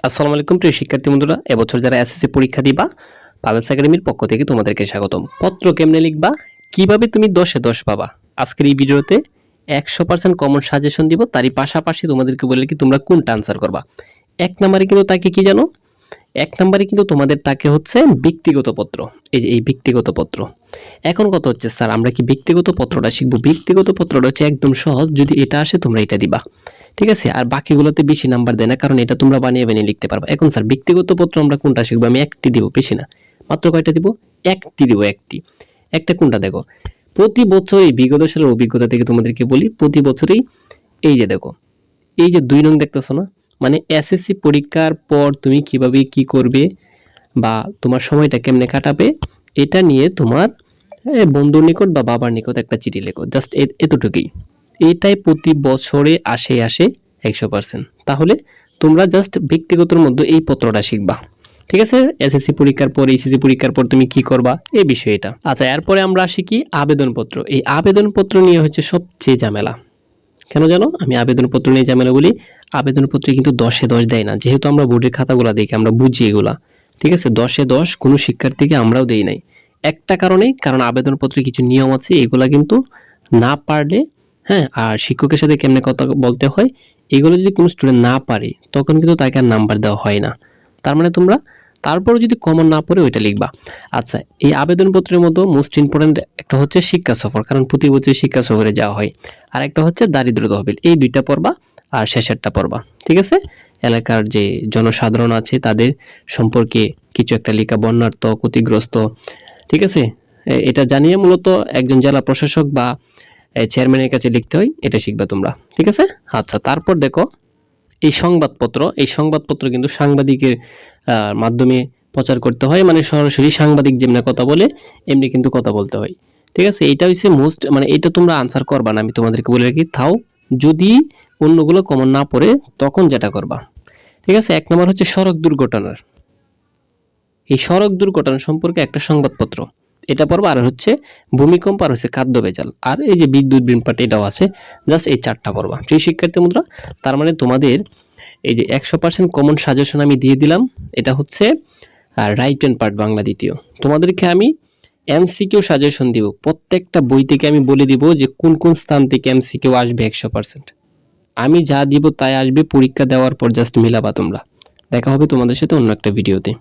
আসসালামু আলাইকুম প্রিয় শিক্ষার্থী বন্ধুরা, এবছর যারা এসএসসি পরীক্ষা দিবা পাবেলস একাডেমির পক্ষ থেকে তোমাদেরকে স্বাগতম। পত্র কেমনে লিখবা, কিভাবে তুমি 10-এ 10 পাবা, আজকের এই ভিডিওতে 100% কমন সাজেশন দিব। তারই পাশাপাশি তোমাদেরকে বলে কি তোমরা কোনটা আনসার করবা। এক নম্বরে কিন্তু তাকে কি জানো, এক নম্বরে কিন্তু তোমাদের তাকে হচ্ছে ব্যক্তিগত পত্র। এই যে এই ব্যক্তিগত পত্র। এখন কথা হচ্ছে স্যার আমরা কি ব্যক্তিগত পত্রটা শিখবো? ব্যক্তিগত পত্রটা হচ্ছে একদম সহজ, যদি এটা আসে তোমরা এটা দিবা, ঠিক আছে। আর বাকিগুলোতে বেশি নাম্বার দেয় না, কারণ এটা তোমরা বানিয়ে বানিয়ে লিখতে পারবা। এখন স্যার ব্যক্তিগত পত্র আমরা কোনটা শিখবো? আমি একটি দিব, বেশি না। মাত্র কয়টা দিব? একটি দিব, একটি। একটা কোনটা দেখো, প্রতি বছরই বিগত সালের অভিজ্ঞতা থেকে তোমাদেরকে বলি, প্রতি বছরই এই যে দেখো, এই যে 2 নং দেখতেছো না, মানে এসএসসি পরীক্ষার পর তুমি কিভাবে কি করবে বা তোমার সময়টা কেমনে কাটাবে, এটা নিয়ে তোমার বন্ধুর নিকট বা বাবার নিকট একটা চিঠি লেখো। জাস্ট এতটুকুই। এটাই প্রতি বছরে আসে 100%। তাহলে তোমরা জাস্ট ব্যক্তিগতর মধ্যে এই পত্রটা শিখবা, ঠিক আছে। এসএসসি পরীক্ষার পর, এইচএসসি পরীক্ষার পর তুমি কি করবা এই বিষয়টা। আচ্ছা, এরপরে আমরা আসি কি আবেদনপত্র। এই আবেদনপত্র নিয়ে হচ্ছে সবচেয়ে ঝামেলা। কেন জানো আমি আবেদনপত্র নিয়ে ঝামেলা বলি? আবেদনপত্রে কিন্তু 10-এ 10 দেয় না, যেহেতু আমরা বোর্ডের খাতাগুলো দেখি, আমরা বুঝি এগুলা, ঠিক আছে। 10-এ 10 কোনো শিক্ষার্থীকে আমরাও দেই নাই, একটা কারণেই, কারণ আবেদনপত্রে কিছু নিয়ম আছে, এগুলা কিন্তু না পারলে, হ্যাঁ, আর শিক্ষকের সাথে কেমনে কথা বলতে হয় এগুলো যদি কোনো স্টুডেন্ট না পারে তখন কিন্তু তাকে আর নাম্বার দেওয়া হয় না। তার মানে তোমরা তারপরে যদি কমন না পড়ে ওইটা লিখবা। আচ্ছা, এই আবেদনপত্রের মধ্যে মোস্ট ইম্পর্টেন্ট একটা হচ্ছে শিক্ষা সফর, কারণ প্রতি বছর শিক্ষা সফরে যাওয়া হয়। আর একটা হচ্ছে দারিদ্র তহবিল, এই দুইটা পড়বা আর শেষেরটা পড়বা, ঠিক আছে। এলাকার যে জনসাধারণ আছে তাদের সম্পর্কে কিছু একটা লেখা, বন্যার্থ, ক্ষতিগ্রস্ত, ঠিক আছে। এটা জানিয়ে মূলত একজন জেলা প্রশাসক বা চেয়ারম্যানের কাছে লিখতে হয়, এটা শিখবা তোমরা, ঠিক আছে। আচ্ছা, তারপর দেখো এই সংবাদপত্র, এই সংবাদপত্র কিন্তু সাংবাদিকের মাধ্যমে প্রচার করতে হয়, মানে সরাসরি সাংবাদিক যেমনি কথা বলে এমনি কিন্তু কথা বলতে হয়, ঠিক আছে। এটা হচ্ছে মোস্ট, মানে এটা তোমরা আনসার করবা না, আমি তোমাদেরকে বলে রাখি। তাও যদি অন্যগুলো কমন না পড়ে তখন যেটা করবা, ঠিক আছে। এক নম্বর হচ্ছে সড়ক দুর্ঘটনার, এই সড়ক দুর্ঘটনা সম্পর্কে একটা সংবাদপত্র, এটা পড়বা। আর হচ্ছে ভূমিকম্প, আর হচ্ছে খাদ্য ভেজাল, আর এই যে বিদ্যুৎ বিভ্রাট, এটাও আছে। জাস্ট এই 4টা পড়বা প্রিয় শিক্ষার্থী বন্ধুরা। তার মানে তোমাদের এই যে 100% কমন সাজেশন আমি দিয়ে দিলাম, এটা হচ্ছে রাইট হ্যান্ড পার্ট বাংলা দ্বিতীয়। তোমাদেরকে আমি এমসিকিউ সাজেশন দিব, প্রত্যেকটা বই থেকে আমি বলে দিব যে কোন কোন স্থান থেকে এমসিকিউ আসবে 100%। আমি যা দিব তাই আসবে, পরীক্ষা দেওয়ার পর জাস্ট মিলাবা তোমরা। দেখা হবে তোমাদের সাথে অন্য একটা ভিডিওতে।